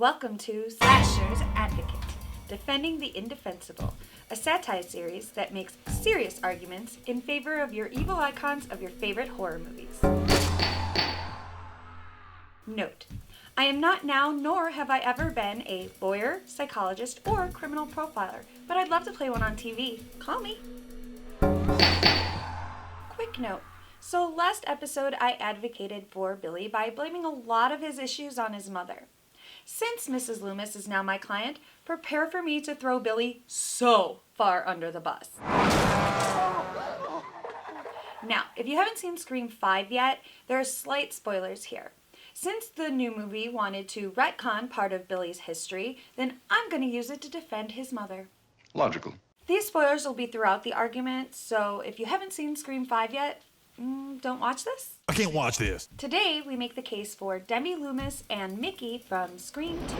Welcome to Slasher's Advocate, Defending the Indefensible, a satire series that makes serious arguments in favor of your evil icons of your favorite horror movies. Note: I am not now, nor have I ever been, a lawyer, psychologist, or criminal profiler, but I'd love to play one on TV. Call me. Quick note. So last episode I advocated for Billy by blaming a lot of his issues on his mother. Since Mrs. Loomis is now my client, prepare for me to throw Billy so far under the bus. Now, if you haven't seen Scream 5 yet, there are slight spoilers here. Since the new movie wanted to retcon part of Billy's history, then I'm going to use it to defend his mother. Logical. These spoilers will be throughout the argument, so if you haven't seen Scream 5 yet, don't watch this. I can't watch this. Today, we make the case for Debbie Loomis and Mickey from Scream 2.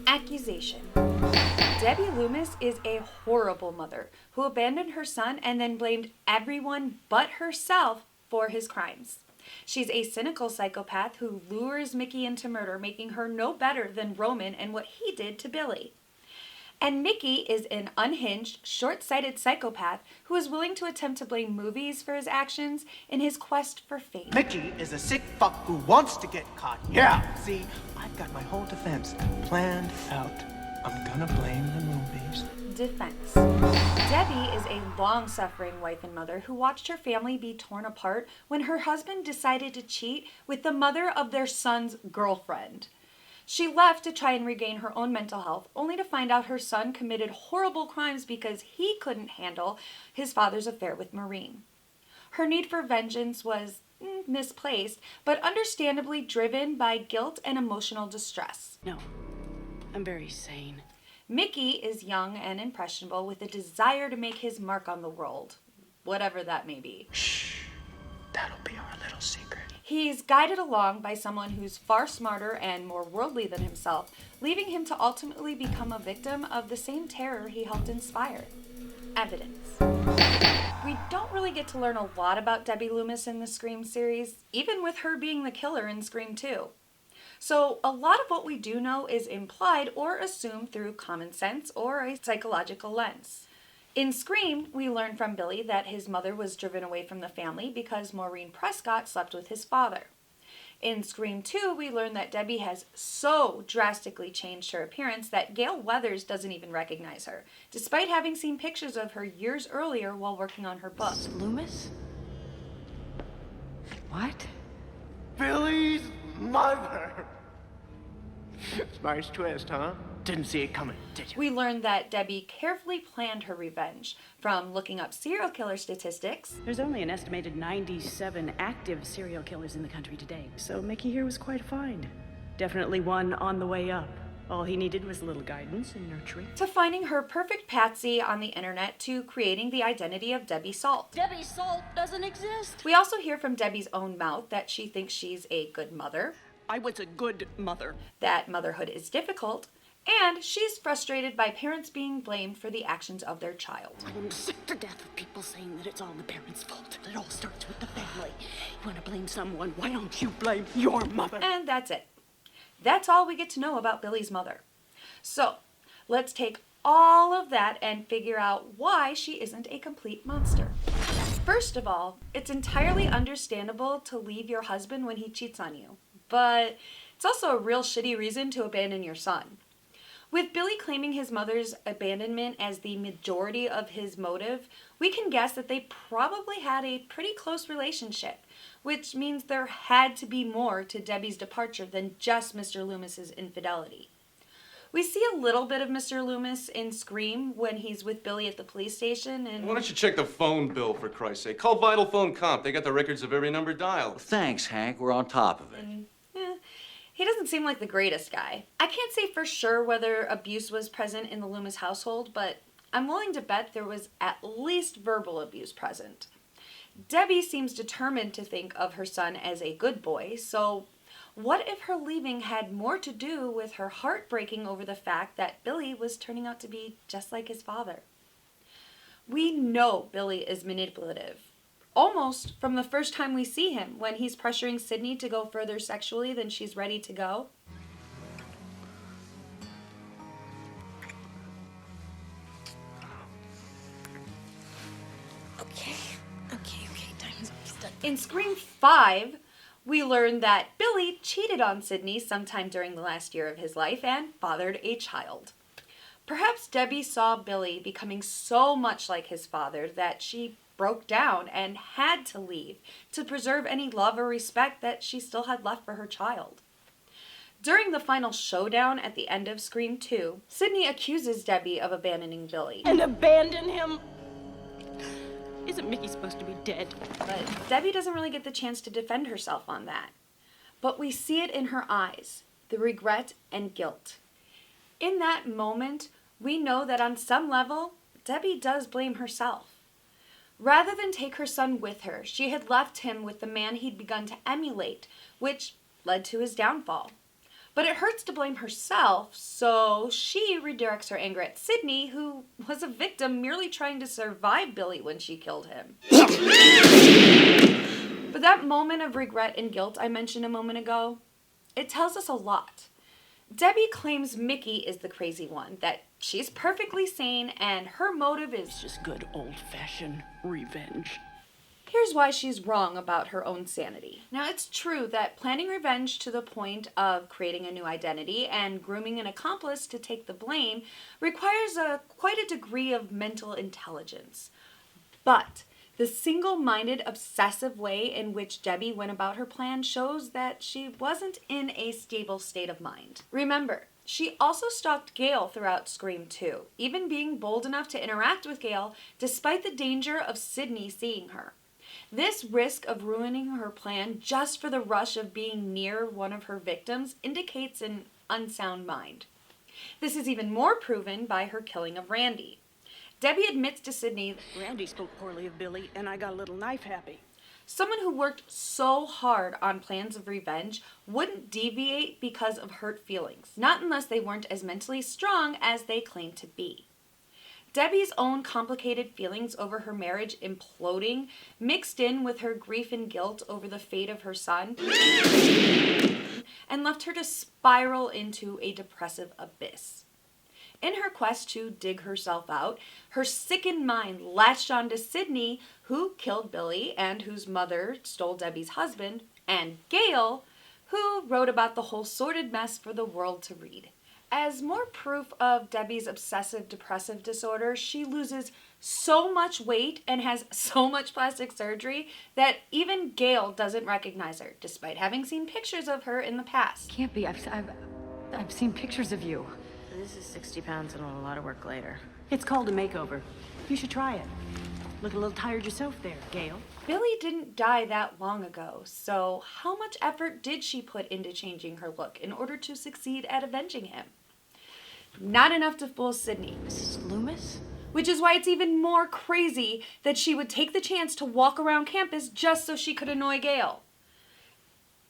Accusation. Debbie Loomis is a horrible mother who abandoned her son and then blamed everyone but herself for his crimes. She's a cynical psychopath who lures Mickey into murder, making her no better than Roman and what he did to Billy. And Mickey is an unhinged, short-sighted psychopath who is willing to attempt to blame movies for his actions in his quest for fame. Mickey is a sick fuck who wants to get caught. Yeah, see, I've got my whole defense planned out. I'm gonna blame the movies. Defense. Debbie is a long-suffering wife and mother who watched her family be torn apart when her husband decided to cheat with the mother of their son's girlfriend. She left to try and regain her own mental health, only to find out her son committed horrible crimes because he couldn't handle his father's affair with Maureen. Her need for vengeance was misplaced, but understandably driven by guilt and emotional distress. No, I'm very sane. Mickey is young and impressionable with a desire to make his mark on the world, whatever that may be. Shh, that'll be our little secret. He's guided along by someone who's far smarter and more worldly than himself, leaving him to ultimately become a victim of the same terror he helped inspire. Evidence. We don't really get to learn a lot about Debbie Loomis in the Scream series, even with her being the killer in Scream 2. So a lot of what we do know is implied or assumed through common sense or a psychological lens. In Scream, we learn from Billy that his mother was driven away from the family because Maureen Prescott slept with his father. In Scream 2, we learn that Debbie has so drastically changed her appearance that Gail Weathers doesn't even recognize her, despite having seen pictures of her years earlier while working on her book. Loomis? What? Billy's mother. Nice twist, huh? Didn't see it coming, did you? We learn that Debbie carefully planned her revenge, from looking up serial killer statistics. There's only an estimated 97 active serial killers in the country today, so Mickey here was quite a find. Definitely one on the way up. All he needed was a little guidance and nurturing. To finding her perfect patsy on the internet to creating the identity of Debbie Salt. Debbie Salt doesn't exist. We also hear from Debbie's own mouth that she thinks she's a good mother, I was a good mother. that motherhood is difficult, and she's frustrated by parents being blamed for the actions of their child. I'm sick to death of people saying that it's all the parents' fault. It all starts with the family. You want to blame someone, why don't you blame your mother? And that's it. That's all we get to know about Billy's mother. So, let's take all of that and figure out why she isn't a complete monster. First of all, it's entirely understandable to leave your husband when he cheats on you, but it's also a real shitty reason to abandon your son. With Billy claiming his mother's abandonment as the majority of his motive, we can guess that they probably had a pretty close relationship, which means there had to be more to Debbie's departure than just Mr. Loomis's infidelity. We see a little bit of Mr. Loomis in Scream when he's with Billy at the police station and... Why don't you check the phone bill, for Christ's sake? Call Vital Phone Comp. They got the records of every number dialed. Thanks, Hank. We're on top of it. He doesn't seem like the greatest guy. I can't say for sure whether abuse was present in the Loomis household, but I'm willing to bet there was at least verbal abuse present. Debbie seems determined to think of her son as a good boy, so what if her leaving had more to do with her heart breaking over the fact that Billy was turning out to be just like his father? We know Billy is manipulative. almost from the first time we see him, when he's pressuring Sydney to go further sexually than she's ready to go. Okay, time's done. In Scream 5, we learn that Billy cheated on Sydney sometime during the last year of his life and fathered a child. Perhaps Debbie saw Billy becoming so much like his father that she broke down and had to leave to preserve any love or respect that she still had left for her child. During the final showdown at the end of Scream 2, Sydney accuses Debbie of abandoning Billy. And abandon him? Isn't Mickey supposed to be dead? But Debbie doesn't really get the chance to defend herself on that. But we see it in her eyes, the regret and guilt. In that moment, we know that on some level, Debbie does blame herself. Rather than take her son with her, she had left him with the man he'd begun to emulate, which led to his downfall. But it hurts to blame herself, so she redirects her anger at Sydney, who was a victim merely trying to survive Billy when she killed him. But that moment of regret and guilt I mentioned a moment ago, it tells us a lot. Debbie claims Mickey is the crazy one, that she's perfectly sane and her motive is It's just good old-fashioned revenge. Here's why she's wrong about her own sanity. Now, it's true that planning revenge to the point of creating a new identity and grooming an accomplice to take the blame requires quite a degree of mental intelligence. But the single-minded, obsessive way in which Debbie went about her plan shows that she wasn't in a stable state of mind. Remember, she also stalked Gale throughout Scream 2, even being bold enough to interact with Gale despite the danger of Sydney seeing her. This risk of ruining her plan just for the rush of being near one of her victims indicates an unsound mind. This is even more proven by her killing of Randy. Debbie admits to Sydney, Randy spoke poorly of Billy, and I got a little knife happy. someone who worked so hard on plans of revenge wouldn't deviate because of hurt feelings, not unless they weren't as mentally strong as they claim to be. Debbie's own complicated feelings over her marriage imploding, mixed in with her grief and guilt over the fate of her son, and left her to spiral into a depressive abyss. In her quest to dig herself out, her sickened mind latched onto Sydney, who killed Billy and whose mother stole Debbie's husband, and Gale, who wrote about the whole sordid mess for the world to read. As more proof of Debbie's obsessive-depressive disorder, she loses so much weight and has so much plastic surgery that even Gale doesn't recognize her, despite having seen pictures of her in the past. Can't be. I've seen pictures of you. This is 60 pounds and a lot of work later. It's called a makeover. You should try it. Look a little tired yourself there, Gale. Billy didn't die that long ago, so how much effort did she put into changing her look in order to succeed at avenging him? Not enough to fool Sydney. Mrs. Loomis? Which is why it's even more crazy that she would take the chance to walk around campus just so she could annoy Gale.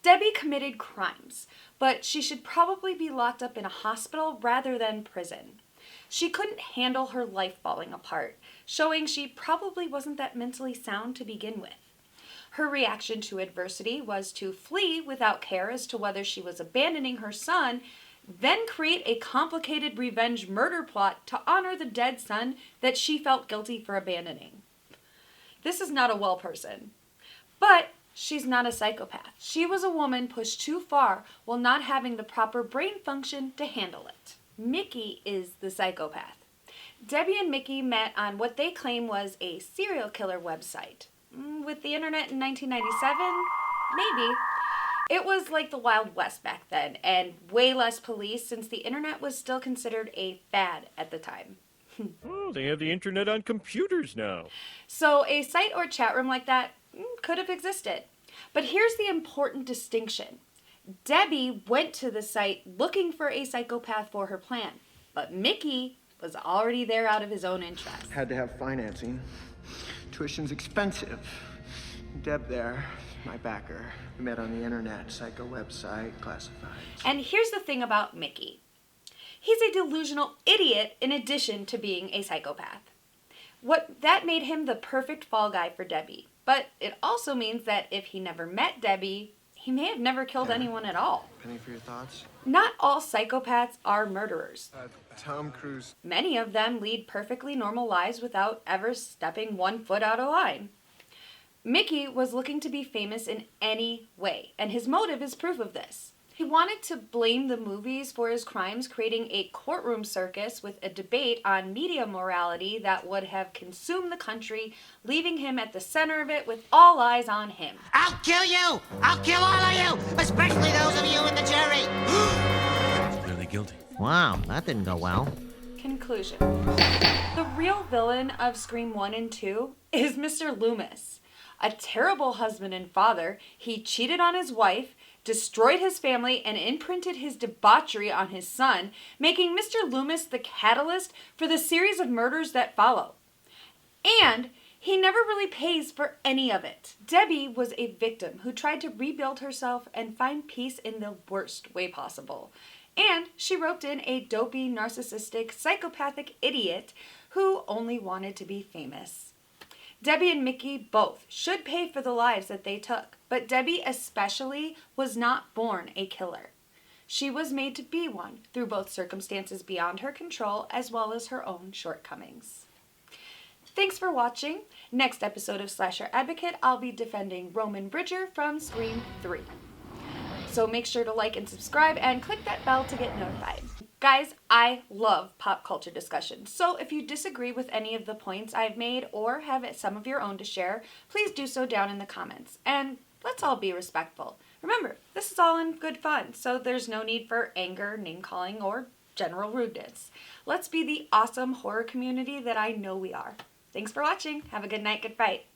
Debbie committed crimes, but she should probably be locked up in a hospital rather than prison. She couldn't handle her life falling apart, showing she probably wasn't that mentally sound to begin with. Her reaction to adversity was to flee without care as to whether she was abandoning her son, then create a complicated revenge murder plot to honor the dead son that she felt guilty for abandoning. This is not a well person. But she's not a psychopath. She was a woman pushed too far while not having the proper brain function to handle it. Mickey is the psychopath. Debbie and Mickey met on what they claim was a serial killer website. With the internet in 1997? Maybe. It was like the Wild West back then, and way less police since the internet was still considered a fad at the time. Oh, they have the internet on computers now. So a site or chat room like that could have existed. But here's the important distinction. Debbie went to the site looking for a psychopath for her plan, but Mickey was already there out of his own interest. Had to have financing. Tuition's expensive. Deb there, my backer. We met on the internet, psycho website, classifieds. And here's the thing about Mickey. He's a delusional idiot in addition to being a psychopath. That made him the perfect fall guy for Debbie. But it also means that if he never met Debbie, he may have never killed anyone at all. Penny for your thoughts? Not all psychopaths are murderers. Tom Cruise. Many of them lead perfectly normal lives without ever stepping 1 foot out of line. Mickey was looking to be famous in any way, and his motive is proof of this. He wanted to blame the movies for his crimes, creating a courtroom circus with a debate on media morality that would have consumed the country, leaving him at the center of it with all eyes on him. I'll kill you! I'll kill all of you! Especially those of you in the jury! He's clearly guilty. Wow, that didn't go well. Conclusion. The real villain of Scream 1 and 2 is Mr. Loomis. A terrible husband and father, he cheated on his wife, destroyed his family, and imprinted his debauchery on his son, making Mr. Loomis the catalyst for the series of murders that follow. And he never really pays for any of it. Debbie was a victim who tried to rebuild herself and find peace in the worst way possible. And she roped in a dopey, narcissistic, psychopathic idiot who only wanted to be famous. Debbie and Mickey both should pay for the lives that they took, but Debbie especially was not born a killer. She was made to be one through both circumstances beyond her control as well as her own shortcomings. Thanks for watching. Next episode of Slasher Advocate, I'll be defending Roman Bridger from Scream 3. So make sure to like and subscribe and click that bell to get notified. Guys, I love pop culture discussion, so if you disagree with any of the points I've made or have some of your own to share, please do so down in the comments, and let's all be respectful. Remember, this is all in good fun, so there's no need for anger, name-calling, or general rudeness. Let's be the awesome horror community that I know we are. Thanks for watching. Have a good night, good fight.